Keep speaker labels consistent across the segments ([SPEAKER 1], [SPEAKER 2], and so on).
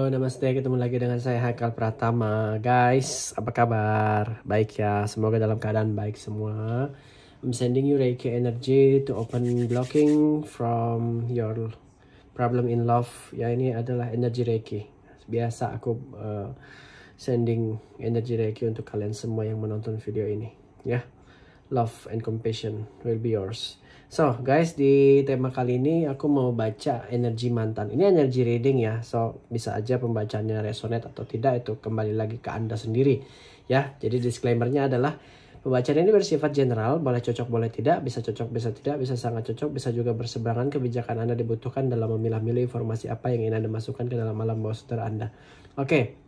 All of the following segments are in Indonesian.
[SPEAKER 1] Halo, namaste. Ketemu lagi dengan saya Haikal Pratama. Guys, apa kabar? Baik ya, semoga dalam keadaan baik semua. I'm sending you Reiki energy to open blocking from your problem in love. Ya, ini adalah energi Reiki. Biasa aku sending energi Reiki untuk kalian semua yang menonton video ini. Ya, love and compassion will be yours. So guys, di tema kali ini aku mau baca energi mantan. Ini energi reading ya, so bisa aja pembacaannya resonate atau tidak, itu kembali lagi ke Anda sendiri ya. Jadi disclaimernya adalah pembacaan ini bersifat general, boleh cocok boleh tidak, bisa cocok bisa tidak, bisa sangat cocok, bisa juga berseberangan. Kebijakan Anda dibutuhkan dalam memilah-milih informasi apa yang ingin Anda masukkan ke dalam alam bawah sadar Anda. Oke.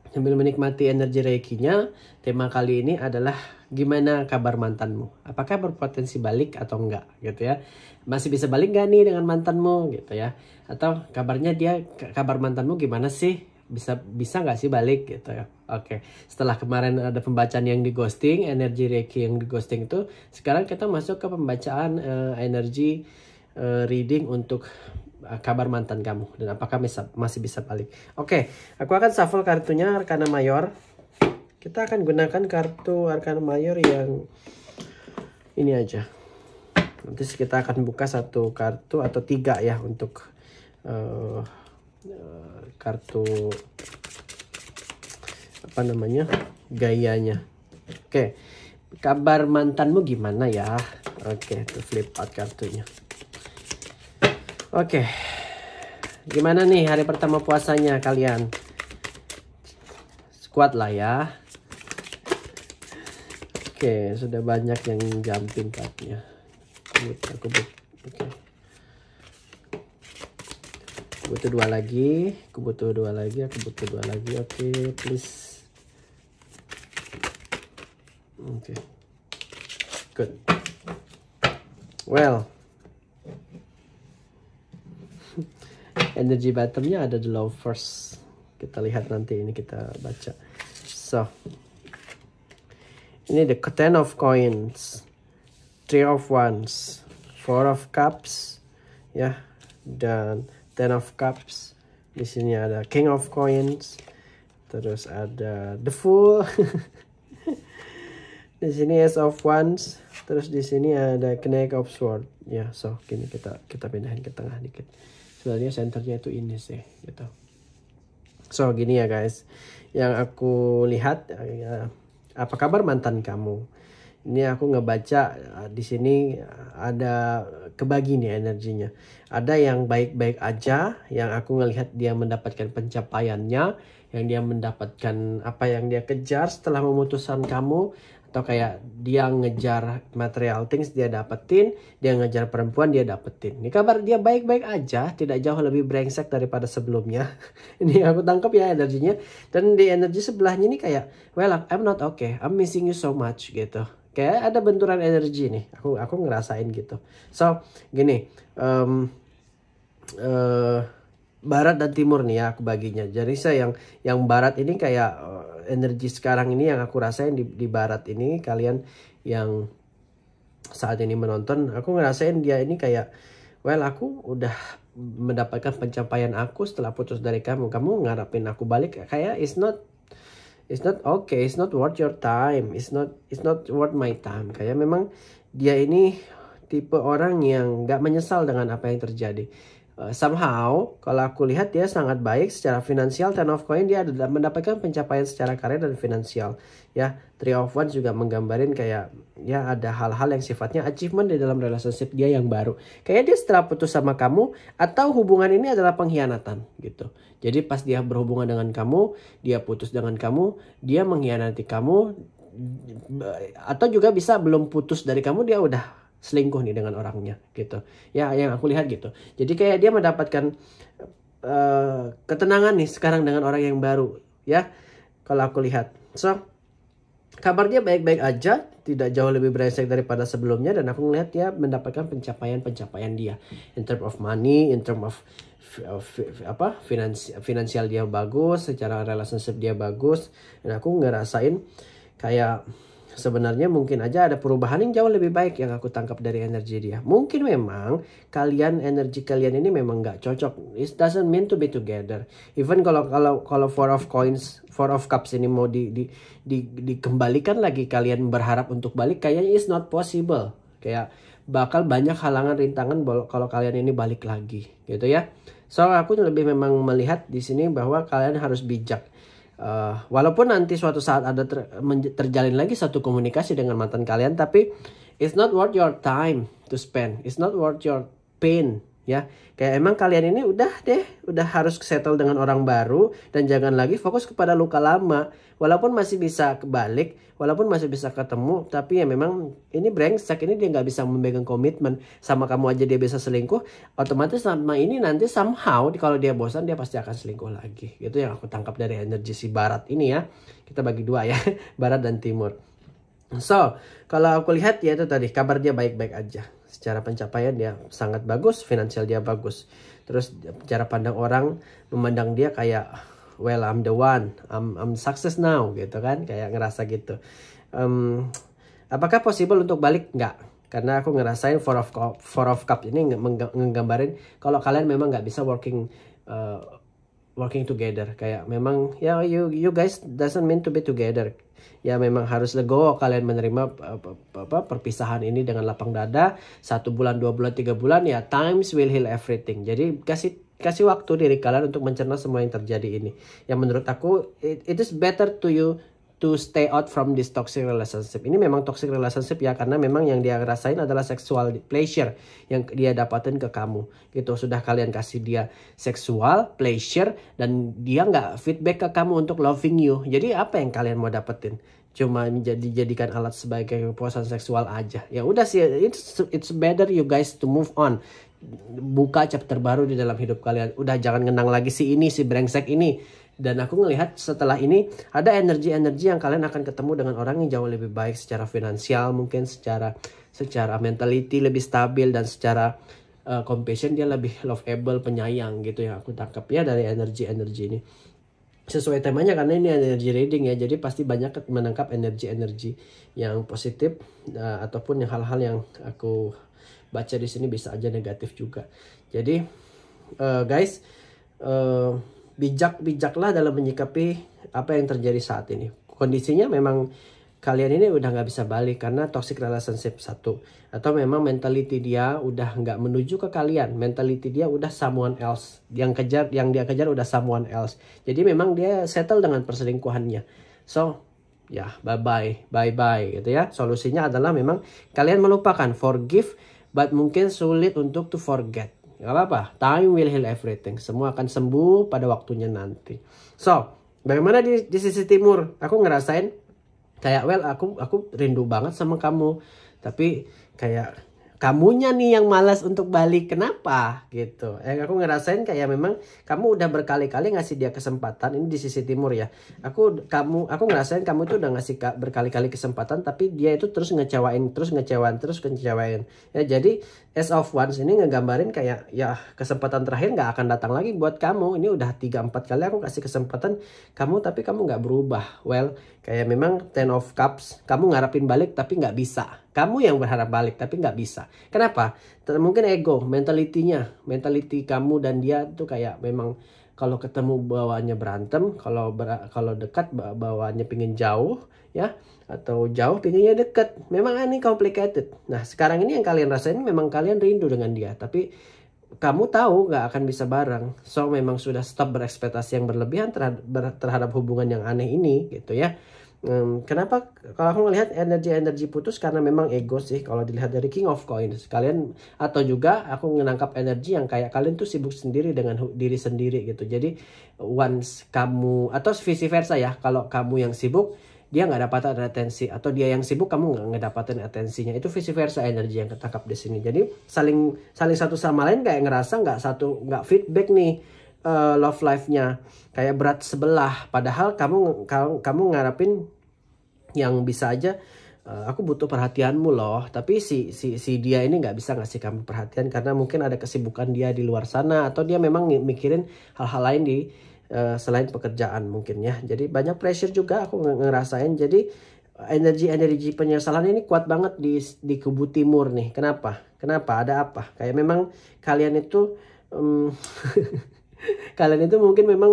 [SPEAKER 1] Sambil menikmati energi reikinya, tema kali ini adalah gimana kabar mantanmu? Apakah berpotensi balik atau enggak gitu ya? Masih bisa balik gak nih dengan mantanmu gitu ya? Atau kabarnya kabar mantanmu gimana sih? Bisa nggak sih balik gitu ya? Oke, setelah kemarin ada pembacaan yang di ghosting, energi reiki yang di ghosting itu, sekarang kita masuk ke pembacaan energi reading untuk kabar mantan kamu dan apakah masih bisa balik. Oke, aku akan shuffle kartunya Arkana Mayor. Kita akan gunakan kartu Arkana Mayor yang ini aja. Nanti kita akan buka satu kartu atau tiga ya untuk kartu apa namanya, gayanya. Oke, kabar mantanmu gimana ya? Oke, tuh flip out kartunya. Oke, gimana nih hari pertama puasanya kalian? Kuat lah ya. Oke, sudah banyak yang jumping cardnya. Aku butuh dua lagi. Aku butuh dua lagi. Oke, please. Oke, good. Well, energi bottomnya ada the lovers. Kita lihat nanti, ini kita baca. So, ini the Ten of Coins, Three of Wands, Four of Cups, ya, dan Ten of Cups. Di sini ada King of Coins, terus ada the Fool. Di sini Ace of Wands, terus di sini ada Knight of Swords. Ya, so gini kita pindahin ke tengah dikit. Sebenarnya senternya itu ini sih, gitu. So gini ya guys, yang aku lihat apa kabar mantan kamu? Ini aku ngebaca di sini ada kebagi nih energinya. Ada yang baik-baik aja, yang aku ngelihat dia mendapatkan pencapaiannya, yang dia mendapatkan apa yang dia kejar setelah memutuskan kamu. Atau kayak dia ngejar material things dia dapetin, dia ngejar perempuan dia dapetin. Ini kabar dia baik-baik aja, tidak jauh lebih brengsek daripada sebelumnya. Ini aku tangkap ya energinya. Dan di energi sebelahnya ini kayak, well, I'm not okay, I'm missing you so much gitu. Kayak ada benturan energi nih, aku ngerasain gitu. So gini, barat dan timur nih ya aku baginya. Jadi saya yang barat ini kayak energi sekarang ini yang aku rasain di barat ini, kalian yang saat ini menonton, aku ngerasain dia ini kayak, well, aku udah mendapatkan pencapaian aku setelah putus dari kamu ngarepin aku balik, kayak it's not okay, it's not worth your time, it's not worth my time. Kayak memang dia ini tipe orang yang gak menyesal dengan apa yang terjadi. Somehow, kalau aku lihat dia sangat baik secara finansial. Ten of Coin dia mendapatkan pencapaian secara karir dan finansial. Ya, Three of Wands juga menggambarin kayak ya ada hal-hal yang sifatnya achievement di dalam relationship dia yang baru. Kayak dia setelah putus sama kamu atau hubungan ini adalah pengkhianatan gitu. Jadi pas dia berhubungan dengan kamu, dia putus dengan kamu, dia mengkhianati kamu, atau juga bisa belum putus dari kamu dia udah selingkuh nih dengan orangnya gitu ya, yang aku lihat gitu. Jadi kayak dia mendapatkan ketenangan nih sekarang dengan orang yang baru ya, kalau aku lihat. So kabarnya baik-baik aja, tidak jauh lebih brengsek daripada sebelumnya, dan aku ngelihat dia mendapatkan pencapaian dia in term of money, in term of finansial dia bagus, secara relationship dia bagus, dan aku ngerasain kayak sebenarnya mungkin aja ada perubahan yang jauh lebih baik yang aku tangkap dari energi dia. Mungkin memang energi kalian ini memang nggak cocok. It doesn't mean to be together. Even kalau Four of Coins, Four of Cups ini mau dikembalikan lagi, kalian berharap untuk balik, kayaknya is not possible. Kayak bakal banyak halangan rintangan kalau kalian ini balik lagi, gitu ya. So aku lebih memang melihat di sini bahwa kalian harus bijak. Walaupun nanti suatu saat ada terjalin lagi satu komunikasi dengan mantan kalian, tapi it's not worth your time to spend, it's not worth your pain, ya. Kayak emang kalian ini udah harus settle dengan orang baru, dan jangan lagi fokus kepada luka lama. Walaupun masih bisa kebalik, walaupun masih bisa ketemu, tapi ya memang ini brengsek, ini dia nggak bisa memegang komitmen sama kamu aja, dia bisa selingkuh. Otomatis sama ini nanti somehow kalau dia bosan dia pasti akan selingkuh lagi. Gitu yang aku tangkap dari energi si barat ini ya. Kita bagi dua ya, barat dan timur. So kalau aku lihat ya itu tadi, kabar dia baik-baik aja. Secara pencapaian dia sangat bagus, finansial dia bagus. Terus cara pandang orang memandang dia kayak, well, I'm the one, I'm success now, gitu kan, kayak ngerasa gitu. Apakah possible untuk balik? Enggak, karena aku ngerasain Four of Cup ini ngegambarin kalau kalian memang nggak bisa working together. Kayak memang ya you guys doesn't mean to be together. Ya memang harus legowo kalian menerima perpisahan ini dengan lapang dada. 1 bulan, 2 bulan, 3 bulan, ya times will heal everything. Jadi kasih waktu diri kalian untuk mencerna semua yang terjadi ini. Yang menurut aku it is better to you to stay out from this toxic relationship. Ini memang toxic relationship ya, karena memang yang dia rasain adalah sexual pleasure yang dia dapatin ke kamu. Gitu, sudah kalian kasih dia sexual pleasure dan dia nggak feedback ke kamu untuk loving you. Jadi apa yang kalian mau dapetin? Cuma dijadikan alat sebagai kepuasan seksual aja. Ya udah sih, it's better you guys to move on. Buka chapter baru di dalam hidup kalian. Udah jangan ngenang lagi si brengsek ini. Dan aku ngelihat setelah ini ada energi-energi yang kalian akan ketemu dengan orang yang jauh lebih baik secara finansial, mungkin secara mentality lebih stabil, dan secara compassion dia lebih lovable, penyayang gitu yang aku tangkap ya dari energi-energi ini. Sesuai temanya karena ini energi reading ya, jadi pasti banyak menangkap energi-energi yang positif ataupun yang hal-hal yang aku baca di sini bisa aja negatif juga. Jadi guys, bijaklah dalam menyikapi apa yang terjadi saat ini. Kondisinya memang kalian ini udah nggak bisa balik karena toxic relationship satu, atau memang mentality dia udah nggak menuju ke kalian, mentality dia udah someone else, yang dia kejar udah someone else. Jadi memang dia settle dengan perselingkuhannya. So ya bye gitu ya. Solusinya adalah memang kalian melupakan, forgive, but mungkin sulit untuk to forget. Gak apa-apa, time will heal everything. Semua akan sembuh pada waktunya nanti. So, bagaimana di sisi timur? Aku ngerasain kayak, well, aku rindu banget sama kamu. Tapi kayak kamunya nih yang malas untuk balik. Kenapa? Gitu. Aku ngerasain kayak memang kamu udah berkali-kali ngasih dia kesempatan. Ini di sisi timur ya. Aku ngerasain kamu itu udah ngasih berkali-kali kesempatan, tapi dia itu terus ngecewain. Ya, jadi Ace of Wands ini ngegambarin kayak ya kesempatan terakhir nggak akan datang lagi buat kamu. Ini udah 3-4 kali aku kasih kesempatan kamu, tapi kamu nggak berubah. Well, kayak memang Ten of Cups, kamu ngarepin balik tapi nggak bisa. Kamu yang berharap balik tapi nggak bisa. Kenapa? Mungkin ego, mentality kamu dan dia tuh kayak memang kalau ketemu bawaannya berantem, kalau dekat bawaannya pingin jauh ya, atau jauh pinginnya deket. Memang ini complicated. Nah sekarang ini yang kalian rasain memang kalian rindu dengan dia, tapi kamu tahu nggak akan bisa bareng. So memang sudah stop berekspektasi yang berlebihan terhadap hubungan yang aneh ini gitu ya. Kenapa kalau aku melihat energi putus? Karena memang ego sih kalau dilihat dari King of Coins kalian, atau juga aku menangkap energi yang kayak kalian tuh sibuk sendiri dengan diri sendiri gitu. Jadi once kamu, atau vice versa ya, kalau kamu yang sibuk dia nggak dapat atensi, atau dia yang sibuk kamu nggak ngedapatin atensinya, itu vice versa energi yang ketangkap di sini. Jadi saling satu sama lain kayak ngerasa nggak feedback nih. Love life-nya kayak berat sebelah, padahal kamu ngarepin yang bisa aja aku butuh perhatianmu loh, tapi si dia ini nggak bisa ngasih kamu perhatian karena mungkin ada kesibukan dia di luar sana, atau dia memang mikirin hal-hal lain di selain pekerjaan mungkin ya. Jadi banyak pressure juga aku ngerasain. Jadi energi penyesalan ini kuat banget di kubu timur nih. Kenapa? Ada apa? Kayak memang kalian itu kalian itu mungkin memang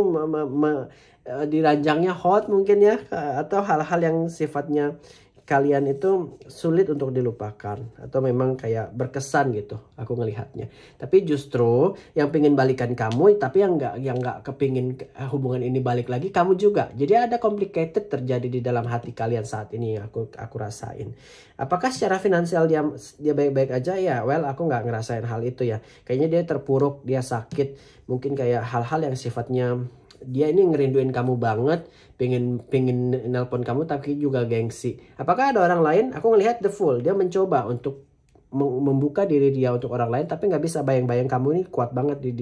[SPEAKER 1] di ranjangnya hot mungkin ya, atau hal-hal yang sifatnya kalian itu sulit untuk dilupakan atau memang kayak berkesan gitu aku ngelihatnya. Tapi justru yang pengen balikan kamu, tapi yang nggak kepingin hubungan ini balik lagi kamu juga. Jadi ada complicated terjadi di dalam hati kalian saat ini yang aku rasain. Apakah secara finansial dia baik-baik aja ya? Well, aku nggak ngerasain hal itu ya. Kayaknya dia terpuruk, dia sakit, mungkin kayak hal-hal yang sifatnya dia ini ngerinduin kamu banget, pengen nelpon kamu tapi juga gengsi. Apakah ada orang lain? Aku ngelihat the Fool, dia mencoba untuk membuka diri dia untuk orang lain, tapi nggak bisa. Bayang-bayang kamu ini kuat banget di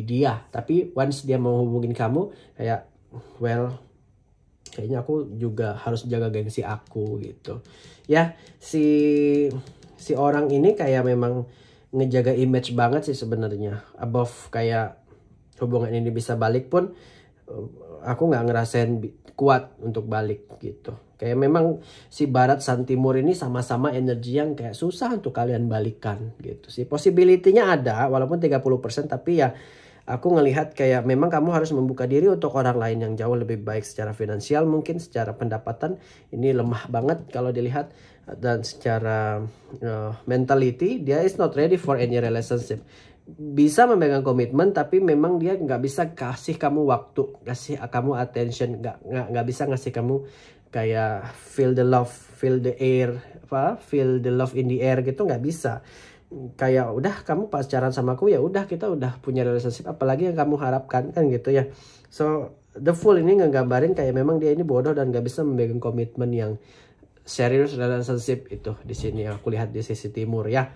[SPEAKER 1] dia. Tapi once dia mau hubungin kamu, kayak well, kayaknya aku juga harus jaga gengsi aku gitu. Ya, si orang ini kayak memang ngejaga image banget sih sebenarnya. Above kayak hubungan ini bisa balik pun aku nggak ngerasain kuat untuk balik gitu. Kayak memang si Barat San Timur ini sama-sama energi yang kayak susah untuk kalian balikan gitu sih. Possibility-nya ada walaupun 30%, tapi ya aku ngelihat kayak memang kamu harus membuka diri untuk orang lain yang jauh lebih baik secara finansial, mungkin secara pendapatan ini lemah banget kalau dilihat, dan secara mentality dia is not ready for any relationship. Bisa memegang komitmen tapi memang dia nggak bisa kasih kamu waktu, kasih kamu attention, nggak bisa ngasih kamu kayak feel the love, feel the air, feel the love in the air gitu, nggak bisa. Kayak udah kamu pacaran sama aku ya udah, kita udah punya relationship, apalagi yang kamu harapkan kan gitu ya. So the Fool ini ngegambarin kayak memang dia ini bodoh dan nggak bisa memegang komitmen yang serius relationship itu. Di sini aku lihat di sisi timur ya.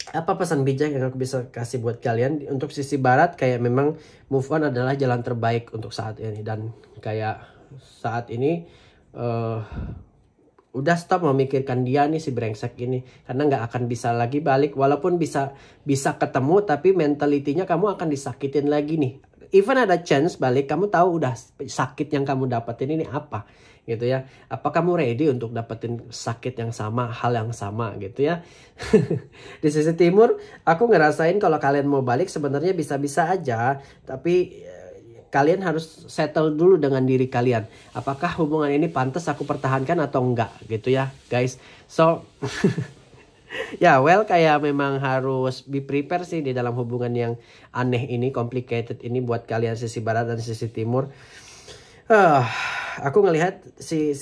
[SPEAKER 1] Apa pesan bijak yang aku bisa kasih buat kalian? Untuk sisi Barat kayak memang move on adalah jalan terbaik untuk saat ini, dan kayak saat ini udah stop memikirkan dia nih, si brengsek ini, karena nggak akan bisa lagi balik. Walaupun bisa ketemu, tapi mentalitinya kamu akan disakitin lagi nih. Even ada chance balik, kamu tahu udah sakit yang kamu dapetin ini apa gitu ya. Apa kamu ready untuk dapetin sakit yang sama, hal yang sama gitu ya. Di sisi timur aku ngerasain kalau kalian mau balik sebenarnya bisa-bisa aja, tapi kalian harus settle dulu dengan diri kalian. Apakah hubungan ini pantas aku pertahankan atau enggak gitu ya guys. So ya well, kayak memang harus be prepare sih di dalam hubungan yang aneh ini, complicated ini buat kalian sisi Barat dan sisi Timur. Aku ngelihat si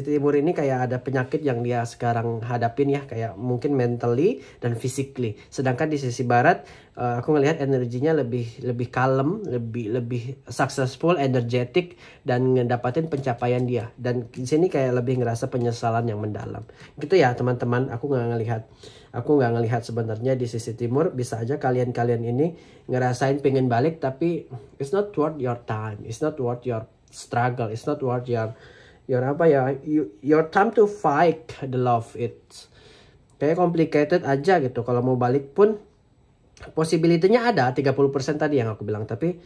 [SPEAKER 1] timur ini kayak ada penyakit yang dia sekarang hadapin ya, kayak mungkin mentally dan physically. Sedangkan di sisi Barat aku ngelihat energinya lebih kalem, lebih successful, energetic, dan ngedapatin pencapaian dia. Dan di sini kayak lebih ngerasa penyesalan yang mendalam. Gitu ya teman-teman, aku nggak ngelihat sebenarnya di sisi timur. Bisa aja kalian ini ngerasain pengen balik, tapi it's not worth your time, it's not worth your struggle, it's not worth your time to fight the love. It's kayak complicated aja gitu. Kalau mau balik pun possibility-nya ada 30% tadi yang aku bilang, tapi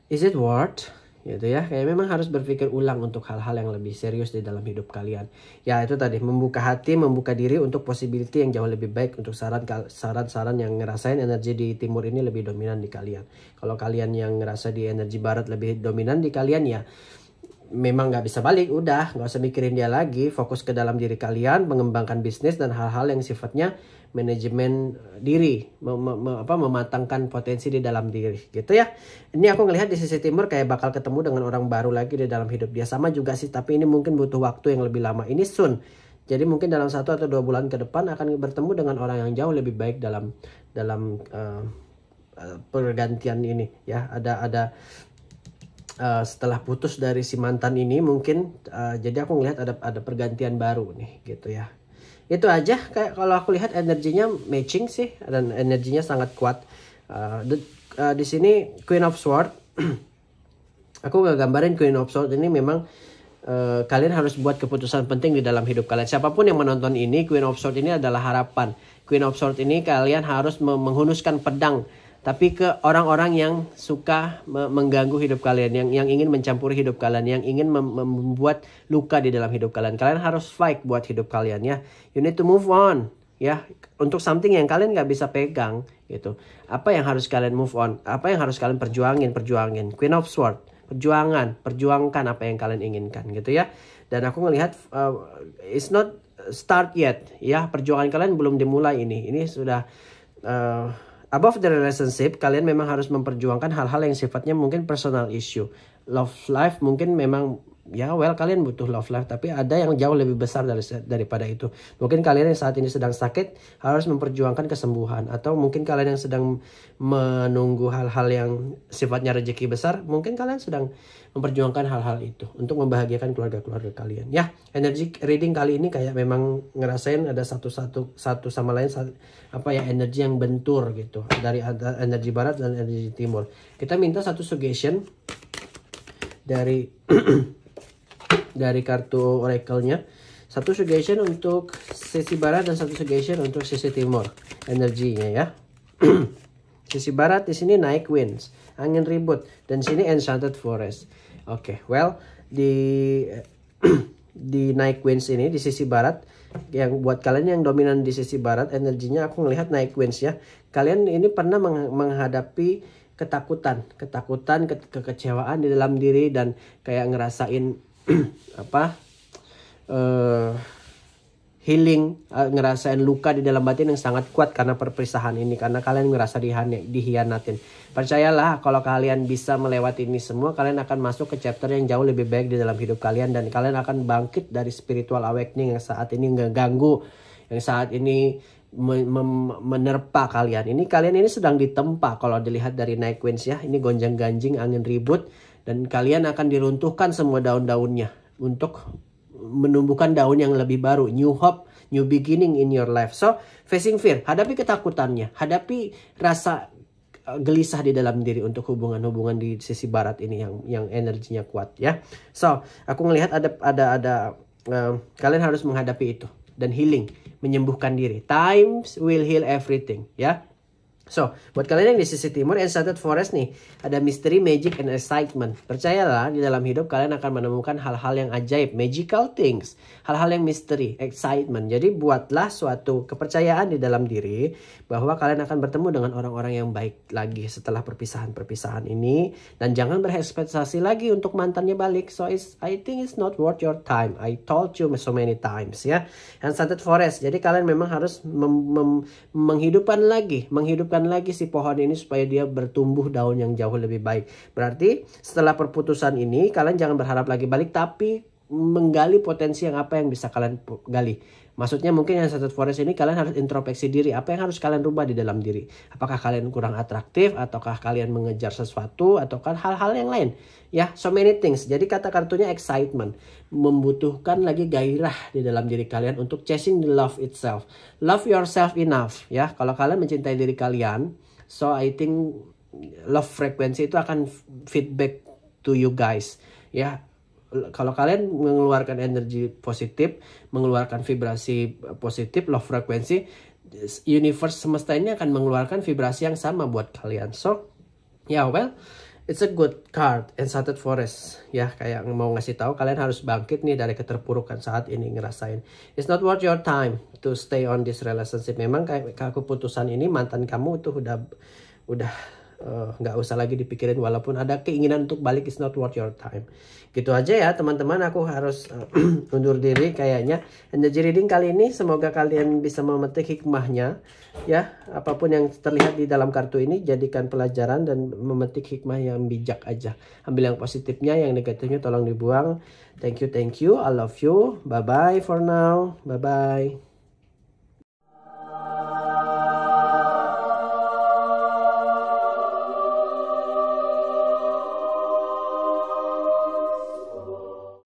[SPEAKER 1] is it worth gitu ya. Kayak memang harus berpikir ulang untuk hal-hal yang lebih serius di dalam hidup kalian. Ya itu tadi, membuka hati, membuka diri untuk possibility yang jauh lebih baik, untuk saran-saran yang ngerasain energi di timur ini lebih dominan di kalian. Kalau kalian yang ngerasa di energi Barat lebih dominan di kalian, ya memang nggak bisa balik, udah nggak usah mikirin dia lagi, fokus ke dalam diri kalian, mengembangkan bisnis dan hal-hal yang sifatnya manajemen diri, mematangkan potensi di dalam diri gitu ya. Ini aku ngelihat di sisi timur kayak bakal ketemu dengan orang baru lagi di dalam hidup dia, sama juga sih, tapi ini mungkin butuh waktu yang lebih lama. Ini soon, jadi mungkin dalam 1 atau 2 bulan ke depan akan bertemu dengan orang yang jauh lebih baik dalam pergantian ini ya. Ada setelah putus dari si mantan ini mungkin jadi aku ngelihat ada pergantian baru nih gitu ya. Itu aja, kayak kalau aku lihat energinya matching sih, dan energinya sangat kuat. Di sini Queen of Swords aku gak gambarin Queen of Swords ini memang kalian harus buat keputusan penting di dalam hidup kalian. Siapapun yang menonton ini, Queen of Swords ini adalah harapan. Queen of Swords ini kalian harus menghunuskan pedang, tapi ke orang-orang yang suka mengganggu hidup kalian, yang ingin mencampuri hidup kalian, yang ingin membuat luka di dalam hidup kalian. Kalian harus fight buat hidup kalian ya. You need to move on ya, untuk something yang kalian nggak bisa pegang gitu. Apa yang harus kalian move on? Apa yang harus kalian perjuangin? Queen of Swords, perjuangkan apa yang kalian inginkan gitu ya. Dan aku ngelihat it's not start yet ya, perjuangan kalian belum dimulai ini sudah above the relationship. Kalian memang harus memperjuangkan hal-hal yang sifatnya mungkin personal issue. Love life mungkin memang ya kalian butuh love life, tapi ada yang jauh lebih besar daripada itu. Mungkin kalian yang saat ini sedang sakit harus memperjuangkan kesembuhan, atau mungkin kalian yang sedang menunggu hal-hal yang sifatnya rezeki besar, mungkin kalian sedang memperjuangkan hal-hal itu untuk membahagiakan keluarga-keluarga kalian ya. Energi reading kali ini kayak memang ngerasain ada satu sama lain apa ya, energi yang bentur gitu, dari energi barat dan energi timur. Kita minta satu suggestion dari dari kartu oracle-nya, satu suggestion untuk sisi barat dan satu suggestion untuk sisi timur energinya ya. Sisi barat di sini Night Winds, angin ribut, dan sini Enchanted Forest. Oke, di Night Winds ini di sisi barat, yang buat kalian yang dominan di sisi barat energinya, aku ngelihat Night Winds ya. Kalian ini pernah menghadapi ketakutan, kekecewaan di dalam diri, dan kayak ngerasain healing, ngerasain luka di dalam batin yang sangat kuat karena perpisahan ini, karena kalian ngerasa dihianatin. Percayalah, kalau kalian bisa melewati ini semua, kalian akan masuk ke chapter yang jauh lebih baik di dalam hidup kalian, dan kalian akan bangkit dari spiritual awakening yang saat ini ngeganggu, yang saat ini menerpa kalian. Kalian ini sedang ditempa kalau dilihat dari Night Winds ya. Ini gonjang-ganjing, angin ribut, dan kalian akan diruntuhkan semua daun-daunnya untuk menumbuhkan daun yang lebih baru, new hope, new beginning in your life. So, facing fear, hadapi ketakutannya, hadapi rasa gelisah di dalam diri untuk hubungan-hubungan di sisi barat ini yang energinya kuat ya. So, aku ngelihat ada kalian harus menghadapi itu dan healing, menyembuhkan diri. Time will heal everything ya. So, buat kalian yang di sisi timur, Enchanted Forest nih, ada mystery, magic, and excitement. Percayalah, di dalam hidup kalian akan menemukan hal-hal yang ajaib, magical things, hal-hal yang misteri, excitement. Jadi buatlah suatu kepercayaan di dalam diri bahwa kalian akan bertemu dengan orang-orang yang baik lagi setelah perpisahan-perpisahan ini, dan jangan berekspektasi lagi untuk mantannya balik. So, I think it's not worth your time. I told you so many times ya. Enchanted Forest. Jadi kalian memang harus menghidupkan lagi si pohon ini supaya dia bertumbuh daun yang jauh lebih baik. Berarti setelah perputusan ini kalian jangan berharap lagi balik, tapi menggali potensi yang bisa kalian gali. Maksudnya mungkin yang Enchanted Forest ini kalian harus introspeksi diri, apa yang harus kalian rubah di dalam diri. Apakah kalian kurang atraktif, ataukah kalian mengejar sesuatu, ataukah hal-hal yang lain. Ya, so many things. Jadi kata kartunya excitement, membutuhkan lagi gairah di dalam diri kalian untuk chasing the love itself. Love yourself enough ya. Kalau kalian mencintai diri kalian, so I think love frequency itu akan feedback to you guys ya. Kalau kalian mengeluarkan energi positif, mengeluarkan vibrasi positif, love frequency, universe semesta ini akan mengeluarkan vibrasi yang sama buat kalian. So, it's a good card, Enchanted Forest. Ya, kayak mau ngasih tahu kalian harus bangkit nih dari keterpurukan saat ini, ngerasain. It's not worth your time to stay on this relationship. Memang kayak keputusan ini, mantan kamu itu udah nggak usah lagi dipikirin, walaupun ada keinginan untuk balik, it's not worth your time. Gitu aja ya teman-teman, aku harus undur diri kayaknya. Energy reading kali ini semoga kalian bisa memetik hikmahnya ya. Apapun yang terlihat di dalam kartu ini jadikan pelajaran dan memetik hikmah yang bijak aja. Ambil yang positifnya, yang negatifnya tolong dibuang. Thank you, I love you. Bye bye for now. Bye bye.